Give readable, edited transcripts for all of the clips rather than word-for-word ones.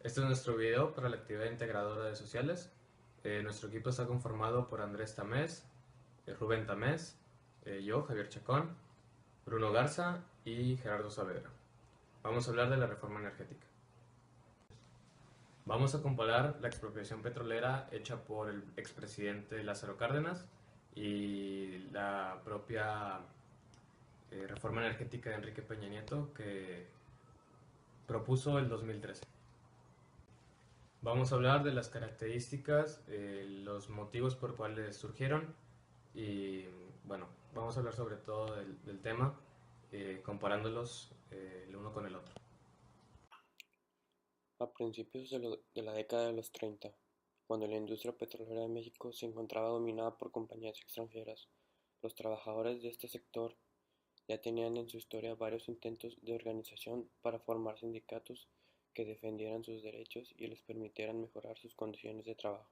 Este es nuestro video para la actividad integradora de sociales. Nuestro equipo está conformado por Andrés Tamés, Rubén Tamés, yo, Javier Chacón, Bruno Garza y Gerardo Saavedra. Vamos a hablar de la reforma energética. Vamos a comparar la expropiación petrolera hecha por el expresidente Lázaro Cárdenas y la propia reforma energética de Enrique Peña Nieto que propuso el 2013. Vamos a hablar de las características, los motivos por cuales surgieron y bueno, vamos a hablar sobre todo del tema, comparándolos el uno con el otro. A principios de la década de los 30, cuando la industria petrolera de México se encontraba dominada por compañías extranjeras, los trabajadores de este sector ya tenían en su historia varios intentos de organización para formar sindicatos que defendieran sus derechos y les permitieran mejorar sus condiciones de trabajo.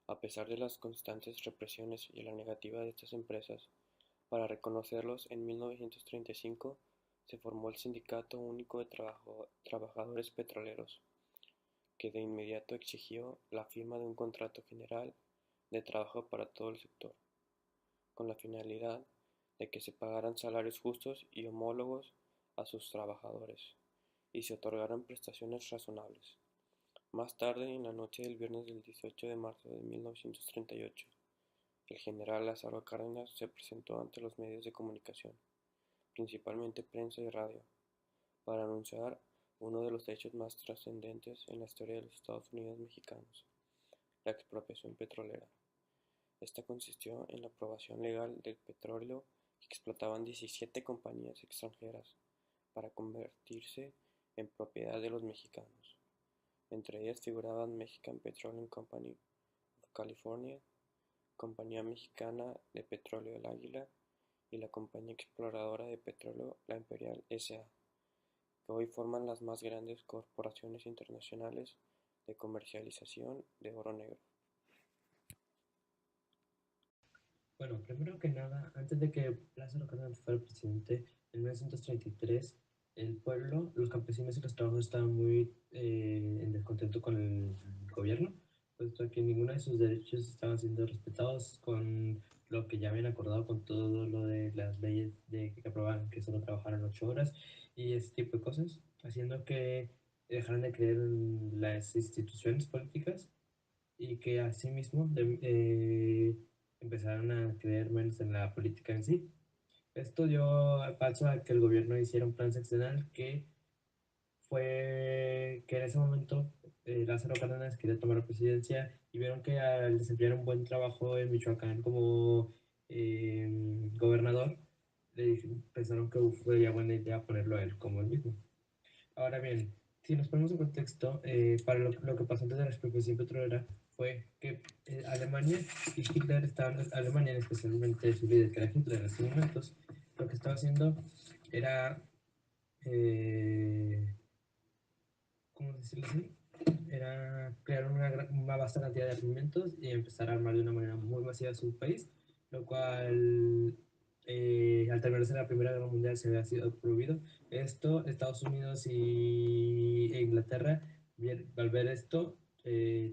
A pesar de las constantes represiones y la negativa de estas empresas para reconocerlos, en 1935 se formó el Sindicato Único de Trabajadores Petroleros, que de inmediato exigió la firma de un contrato general de trabajo para todo el sector, con la finalidad de que se pagaran salarios justos y homólogos a sus trabajadores y se otorgaran prestaciones razonables. Más tarde, en la noche del viernes del 18 de marzo de 1938, el general Lázaro Cárdenas se presentó ante los medios de comunicación, principalmente prensa y radio, para anunciar uno de los hechos más trascendentes en la historia de los Estados Unidos mexicanos, la expropiación petrolera. Esta consistió en la aprobación legal del petróleo que explotaban 17 compañías extranjeras para convertirse en propiedad de los mexicanos. Entre ellas figuraban Mexican Petroleum Company of California, Compañía Mexicana de Petróleo El Águila y la Compañía Exploradora de Petróleo La Imperial S.A., que hoy forman las más grandes corporaciones internacionales de comercialización de oro negro. Bueno, primero que nada, antes de que Lázaro Cárdenas fuera presidente, en 1933, el pueblo, los campesinos y los trabajadores estaban muy en descontento con el gobierno, puesto que ninguno de sus derechos estaban siendo respetados con lo que ya habían acordado con todo lo de las leyes de que aprobaban que solo trabajaran 8 horas y ese tipo de cosas, haciendo que dejaran de creer en las instituciones políticas y que asimismo empezaron a creer menos en la política en sí. Esto dio paso a que el gobierno hiciera un plan seccional que fue que en ese momento Lázaro Cárdenas quería tomar la presidencia y vieron que al desempeñar un buen trabajo en Michoacán como gobernador, pensaron que sería buena idea ponerlo a él como el mismo. Ahora bien, si nos ponemos en contexto, para lo que pasó antes de la expropiación petrolera fue que Alemania y Hitler estaban, Alemania especialmente su líder, que era Hitler en estos momentos, lo que estaba haciendo era, ¿cómo decirlo así? Era crear una vasta cantidad de armamentos y empezar a armar de una manera muy masiva su país, lo cual al terminarse la Primera Guerra Mundial se había sido prohibido. Esto, Estados Unidos e Inglaterra, al ver esto,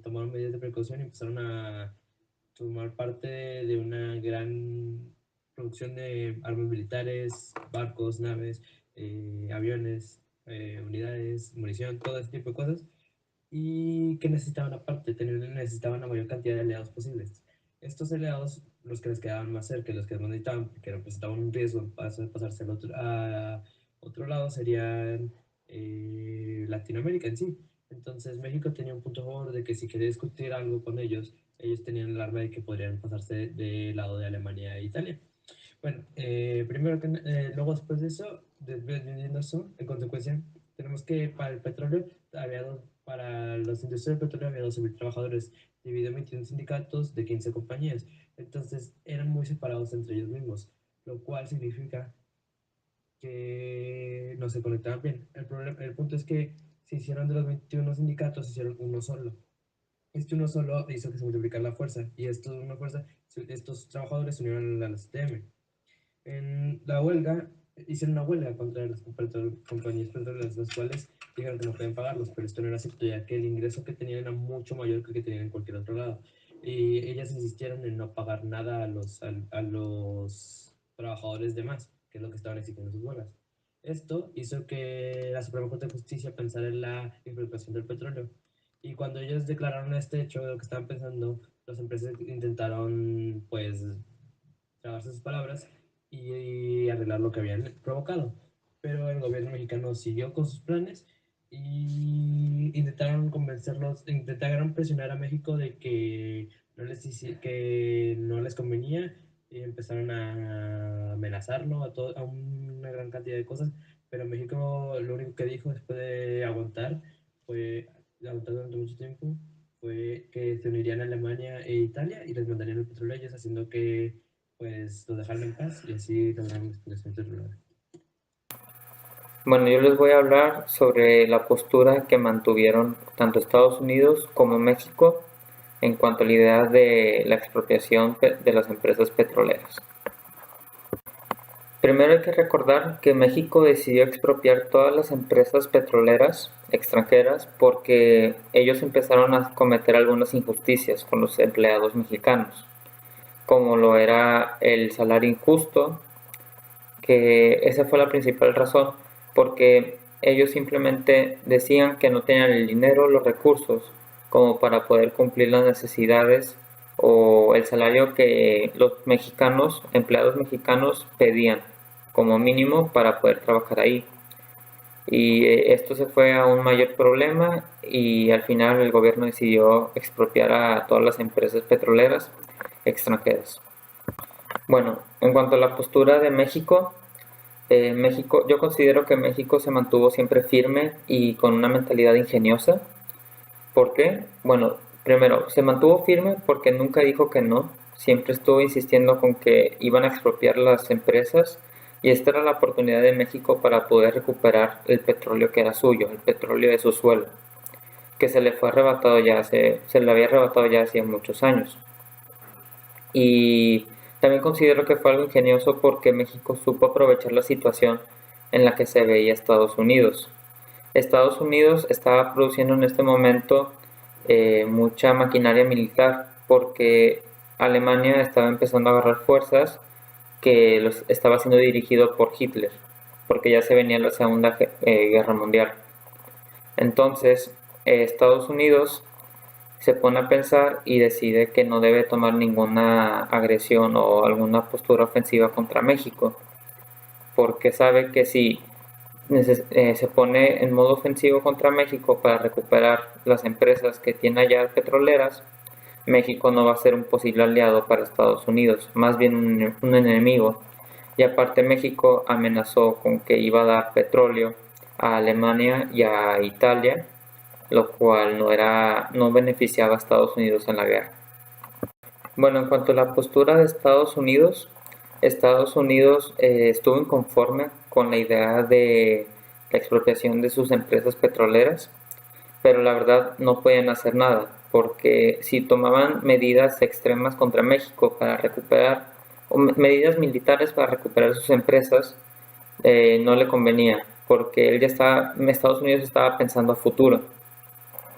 tomaron medidas de precaución y empezaron a tomar parte de una gran producción de armas militares, barcos, naves, aviones, unidades, munición, todo ese tipo de cosas y que necesitaban aparte, necesitaban la mayor cantidad de aliados posibles. Estos aliados, los que les quedaban más cerca, los que más necesitaban, que representaban un riesgo para pasarse a otro lado, serían Latinoamérica en sí. Entonces México tenía un punto a favor de que si quería discutir algo con ellos tenían el arma de que podrían pasarse del lado de Alemania e Italia. Bueno, luego después de eso, viendo eso, en consecuencia, tenemos que para el petróleo para los industrias del petróleo había 12.000 trabajadores, dividido en 21 sindicatos de 15 compañías. Entonces eran muy separados entre ellos mismos, lo cual significa que no se conectaban bien. El punto es que se hicieron de los 21 sindicatos, se hicieron uno solo. Este uno solo hizo que se multiplicara la fuerza, y estos trabajadores se unieron a la CTM. En la huelga, hicieron una huelga contra las compañías petroleras, las cuales dijeron que no pueden pagarlos, pero esto no era cierto, ya que el ingreso que tenían era mucho mayor que el que tenían en cualquier otro lado. Y ellas insistieron en no pagar nada a los trabajadores de más, que es lo que estaban exigiendo sus huelgas. Esto hizo que la Suprema Corte de Justicia pensara en la expropiación del petróleo. Y cuando ellos declararon este hecho de lo que estaban pensando, las empresas intentaron, pues, tragarse sus palabras y arreglar lo que habían provocado. Pero el gobierno mexicano siguió con sus planes y intentaron convencerlos, intentaron presionar a México de que que no les convenía y empezaron a amenazarlo a una gran cantidad de cosas, pero México lo único que dijo después de aguantar fue, aguantar durante mucho tiempo, fue que se unirían a Alemania e Italia y les mandarían el petróleo a ellos, haciendo que pues lo dejaron en paz y así lograron la explotación petrolera. Bueno, yo les voy a hablar sobre la postura que mantuvieron tanto Estados Unidos como México en cuanto a la idea de la expropiación de las empresas petroleras. Primero hay que recordar que México decidió expropiar todas las empresas petroleras extranjeras porque ellos empezaron a cometer algunas injusticias con los empleados mexicanos, como lo era el salario injusto, que esa fue la principal razón, porque ellos simplemente decían que no tenían el dinero, los recursos, como para poder cumplir las necesidades o el salario que los mexicanos, empleados mexicanos, pedían como mínimo para poder trabajar ahí. Y esto se fue a un mayor problema y al final el gobierno decidió expropiar a todas las empresas petroleras extranjeras. Bueno, en cuanto a la postura de México, yo considero que México se mantuvo siempre firme y con una mentalidad ingeniosa. ¿Por qué? Bueno, primero, se mantuvo firme porque nunca dijo que no, siempre estuvo insistiendo con que iban a expropiar las empresas y esta era la oportunidad de México para poder recuperar el petróleo que era suyo, el petróleo de su suelo, que se le fue arrebatado se le había arrebatado ya hacía muchos años. Y también considero que fue algo ingenioso porque México supo aprovechar la situación en la que se veía Estados Unidos. Estados Unidos estaba produciendo en este momento mucha maquinaria militar porque Alemania estaba empezando a agarrar fuerzas que estaba siendo dirigido por Hitler, porque ya se venía la Segunda Guerra Mundial. Entonces, Estados Unidos se pone a pensar y decide que no debe tomar ninguna agresión o alguna postura ofensiva contra México, porque sabe que si se pone en modo ofensivo contra México para recuperar las empresas que tiene allá petroleras, México no va a ser un posible aliado para Estados Unidos, más bien un enemigo. Y aparte México amenazó con que iba a dar petróleo a Alemania y a Italia, lo cual no beneficiaba a Estados Unidos en la guerra. Bueno, en cuanto a la postura de Estados Unidos estuvo inconforme con la idea de la expropiación de sus empresas petroleras, pero la verdad no podían hacer nada, porque si tomaban medidas extremas contra México para recuperar, o medidas militares para recuperar sus empresas, no le convenía, porque Estados Unidos estaba pensando a futuro,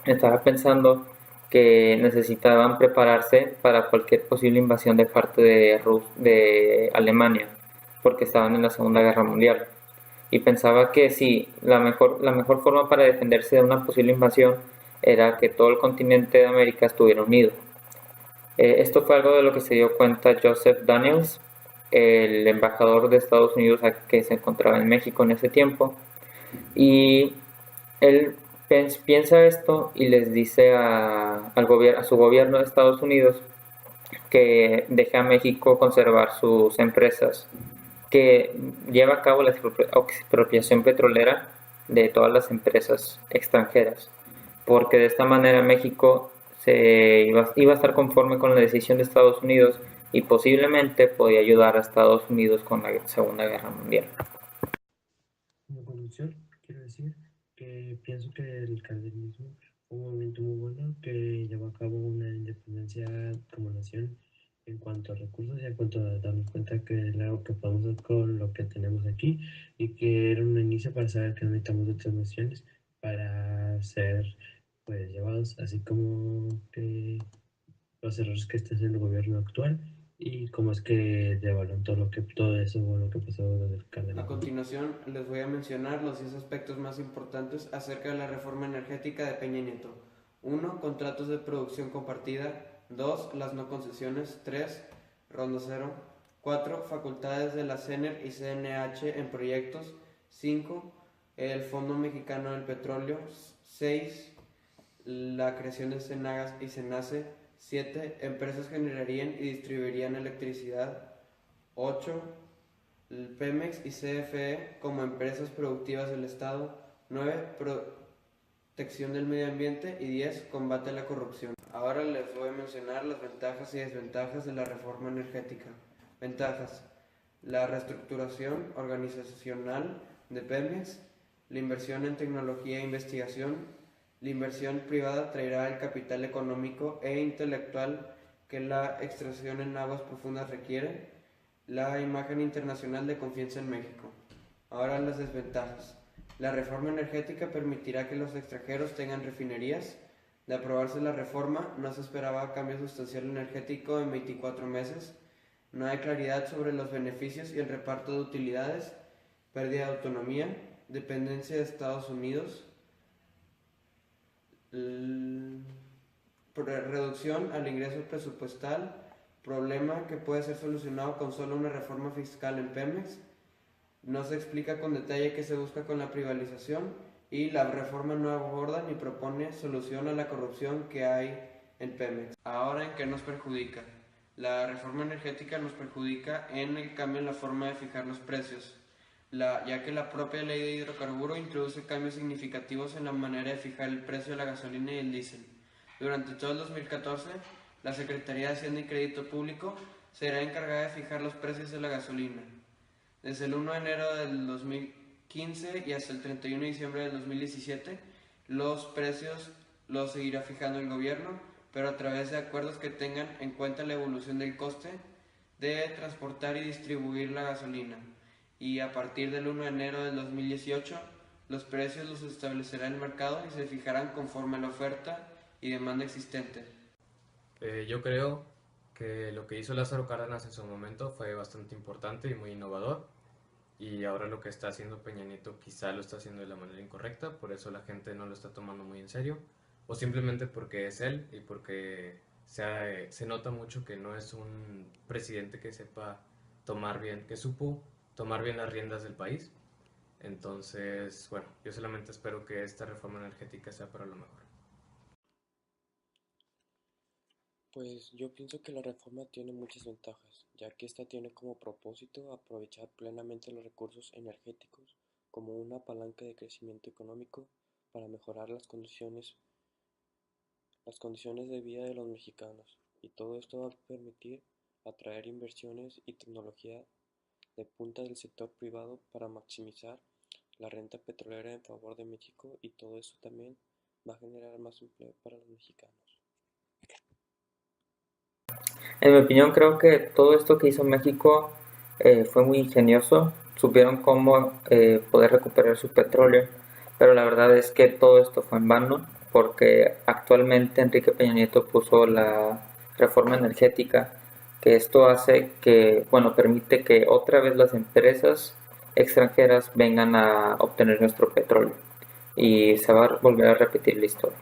estaba pensando que necesitaban prepararse para cualquier posible invasión de parte de Alemania, porque estaban en la Segunda Guerra Mundial. Y pensaba que sí, la mejor forma para defenderse de una posible invasión era que todo el continente de América estuviera unido. Esto fue algo de lo que se dio cuenta Joseph Daniels, el embajador de Estados Unidos que se encontraba en México en ese tiempo, y él piensa esto y les dice a su gobierno de Estados Unidos que deje a México conservar sus empresas, que lleva a cabo la expropiación petrolera de todas las empresas extranjeras, porque de esta manera México iba a estar conforme con la decisión de Estados Unidos y posiblemente podía ayudar a Estados Unidos con la Segunda Guerra Mundial. Como conclusión, quiero decir que pienso que el cardenismo fue un movimiento muy bueno que llevó a cabo una independencia como nación en cuanto a recursos y en cuanto a darnos cuenta que era algo que podemos hacer con lo que tenemos aquí y que era un inicio para saber que necesitamos de otras naciones para ser pues llevados, así como que los errores que está haciendo el gobierno actual y cómo es que devaluaron todo eso lo que pasó desde el A Cárdenas. continuación, les voy a mencionar los 10 aspectos más importantes acerca de la reforma energética de Peña Nieto. 1. Contratos de producción compartida. 2. Las no concesiones. 3. Ronda 0. 4. Facultades de la CENER y CNH en proyectos. 5. El Fondo Mexicano del Petróleo. 6. La creación de Cenagas y Cenace. 7. Empresas generarían y distribuirían electricidad. 8. El Pemex y CFE como empresas productivas del Estado. 9. Protección del medio ambiente. Y 10. Combate a la corrupción. Ahora les voy a mencionar las ventajas y desventajas de la reforma energética. Ventajas: la reestructuración organizacional de Pemex, la inversión en tecnología e investigación. La inversión privada traerá el capital económico e intelectual que la extracción en aguas profundas requiere. La imagen internacional de confianza en México. Ahora las desventajas. La reforma energética permitirá que los extranjeros tengan refinerías. De aprobarse la reforma, no se esperaba cambio sustancial energético en 24 meses. No hay claridad sobre los beneficios y el reparto de utilidades. Pérdida de autonomía. Dependencia de Estados Unidos. Reducción al ingreso presupuestal. Problema que puede ser solucionado con solo una reforma fiscal en Pemex. No se explica con detalle qué se busca con la privatización y la reforma no aborda ni propone solución a la corrupción que hay en Pemex. Ahora, ¿en qué nos perjudica? La reforma energética nos perjudica en el cambio en la forma de fijar los precios, ya que la propia ley de hidrocarburos introduce cambios significativos en la manera de fijar el precio de la gasolina y el diésel. Durante todo el 2014, la Secretaría de Hacienda y Crédito Público será encargada de fijar los precios de la gasolina. Desde el 1 de enero del 2015 y hasta el 31 de diciembre del 2017, los precios los seguirá fijando el gobierno, pero a través de acuerdos que tengan en cuenta la evolución del coste de transportar y distribuir la gasolina. Y a partir del 1 de enero del 2018, los precios los establecerá el mercado y se fijarán conforme a la oferta y demanda existente. Yo creo que lo que hizo Lázaro Cárdenas en su momento fue bastante importante y muy innovador, y ahora lo que está haciendo Peña Nieto quizá lo está haciendo de la manera incorrecta, por eso la gente no lo está tomando muy en serio, o simplemente porque es él y porque se nota mucho que no es un presidente que sepa tomar bien, que supo tomar bien las riendas del país. Entonces, bueno, yo solamente espero que esta reforma energética sea para lo mejor. Pues yo pienso que la reforma tiene muchas ventajas, ya que esta tiene como propósito aprovechar plenamente los recursos energéticos como una palanca de crecimiento económico para mejorar las condiciones de vida de los mexicanos, y todo esto va a permitir atraer inversiones y tecnología de punta del sector privado para maximizar la renta petrolera en favor de México, y todo eso también va a generar más empleo para los mexicanos. En mi opinión, creo que todo esto que hizo México fue muy ingenioso. Supieron cómo poder recuperar su petróleo, pero la verdad es que todo esto fue en vano, porque actualmente Enrique Peña Nieto puso la reforma energética, que esto hace que, bueno, permite que otra vez las empresas extranjeras vengan a obtener nuestro petróleo y se va a volver a repetir la historia.